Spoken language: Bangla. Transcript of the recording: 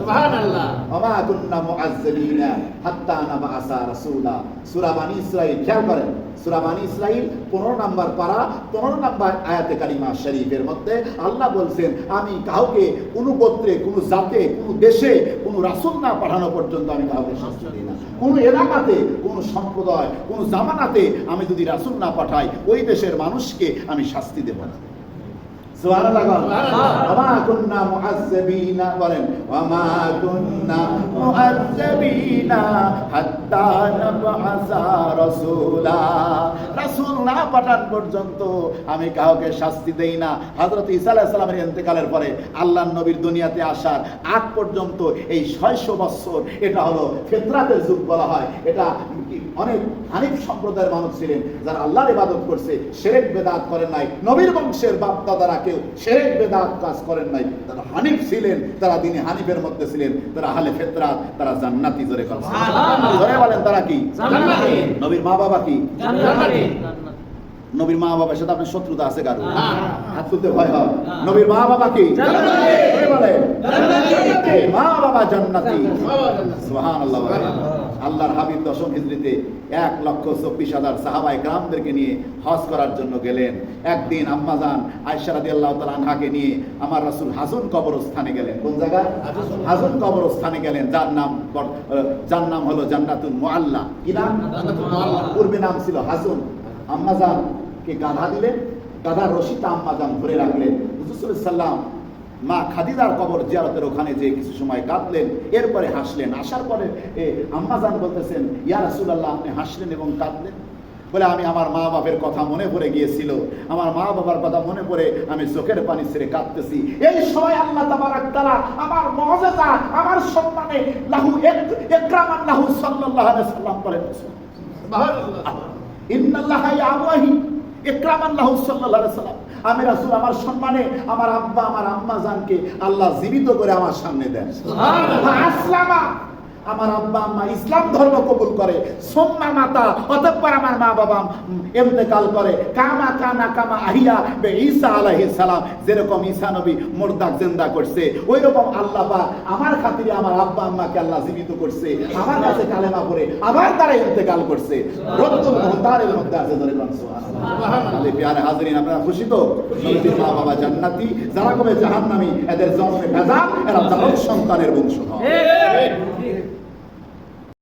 সুবহানাল্লাহ। ওমা কুন্না মুআজ্জিবিনা হাত্তা নাবআসা রাসূলা। সূরা বনী ইসরাঈল, খেয়াল করেন, সূরা বনী ইসরাঈল 15 নম্বর পারা 15 নম্বর আয়াতে কারিমা শরীফের মধ্যে আল্লাহ বলছেন, আমি কাউকে কোনো গোত্রে, কোনো জাতে, কোনো দেশে কোনো রাসূল না পাঠানো পর্যন্ত আমি কাউকে শাস্তি দিই না। কোনো এলাকাতে, কোনো সম্প্রদায়, কোনো জামানাতে আমি যদি রাসূল না পাঠাই, ওই দেশের মানুষকে আমি শাস্তি দেব না। সুবহানাল্লাহ। ওমা কুন্না মুআজ্জিবিনা, বলেন ওমা কুন্না মুআজ্জিবিনা হাত্তা নাবআসা রাসূলা। রাসূল না পাঠান পর্যন্ত আমি কাউকে শাস্তি দেই না। হযরত ঈসা আলাইহিস সালামের ইন্তেকালের পরে আল্লাহর নবীর দুনিয়াতে আসার আগ পর্যন্ত এই 600 বছর এটা হলো ফিতরাতের যুগ বলা হয়। এটা অনেক হানিফ সম্প্রদায়ের মানুষ ছিলেন যারা আল্লাহর ইবাদত করছে, শিরক বিদআত করেন নাই। নবীর বংশের বাপ দাদারা কেউ শিরক বিদআত কাজ করেন নাই। তারা হানিফ ছিলেন, তারা দিনে হানিফের মধ্যে ছিলেন, তারা আহলে ফিতরাত, তারা জান্নাতি। জোরে বলেন সুবহানাল্লাহ। জোরে বলেন তারা কি? জান্নাতি। নবীর মা বাবা কি? জান্নাতি। নবীর মা বাবার সাথে আপনার শত্রুতা আছে কারো? হাত তুলতে ভয় হয়। নবীর মা বাবা কি? জান্নাতি। জোরে বলেন জান্নাতি। মা বাবা জান্নাতি। সুবহানাল্লাহ। আল্লাহর হাবিব 10ম হিজরিতে 1,24,000 সাহাবায়ে কেরামদেরকে নিয়ে হজ করার জন্য গেলেন। একদিন আম্মাজান আয়েশা রাদিয়াল্লাহু তাআলা আনহাকে নিয়ে আমার রাসূল হাজুন কবরস্থানে গেলেন। কোন জায়গা? হাজুন কবরস্থানে গেলেন, যার নাম হলো জান্নাতুল মুআল্লা। কি নাম? জান্নাতুল মুআল্লা। পূর্বে নাম ছিল হাজুন। আম্মাজানকে গাধা দিলেন, গাধার রশিটা আম্মাজান ধরে রাখলেন। হুজুর সাল্লাল্লাহু আলাইহি ওয়াসাল্লাম মা খাদিজার কবর জিয়ারতের ওখানে যে কিছু সময় কাঁদলেন, এরপরে হাসলেন। আসার পরে আম্মাজান বলতেছেন, ইয়া রাসূলুল্লাহ, আপনি হাসলেন এবং কাঁদলেন? বলে, আমি আমার মা বাবার কথা মনে পড়ে গিয়েছিল, আমার মা বাবার কথা মনে পড়ে আমি চোখের পানি ছেড়ে কাঁদতেছি। এই সময় আল্লাহ তাবারাক তাআলা আমার মুআজিজা, আমার সম্মানে লাহু ইকরামান লাহু সাল্লাল্লাহু আলাইহি ওয়াসাল্লাম বলেন, সুবহানাল্লাহ, ইন্নাল্লাহা ইয়াওয়াহি ইকরামান লাহু সাল্লাল্লাহু আলাইহি ওয়াসাল্লাম। আমি রাসূল আমার সম্মানে আমার আব্বা আমার আম্মা জানকে আল্লাহ জীবিত করে আমার সামনে দেন। সুবহানাল্লাহ। আসলামা, আমার আব্বা আম্মা ইসলাম ধর্ম কবুল করে, সুম্মা মাতা, অতঃপর আমার মা বাবা ইন্তেকাল করে। কামা আহিয়া বে ঈসা আলাইহিস সালাম, যেরকম ঈসা নবী মুরদাক জিন্দা করছে, ওই রকম আল্লাহ পাক আমার খাতিরে আমার আব্বা আম্মাকে আল্লাহ জীবিত করছে, আমার কাছে কালেমা পড়ে আবার তারা ইন্তেকাল করছে। রদ্দুল মুহতারের মধ্যে আছে। ধরে বলেন সুবহানাল্লাহ। প্রিয় হাজিরিন, আপনারা খুশি তো? নবীর মা বাবা জান্নাতি, যারা কবে জাহান্নামী, এদের জন্মে ভেজাল, এরা জাহান্নামের সন্তানের বংশধর।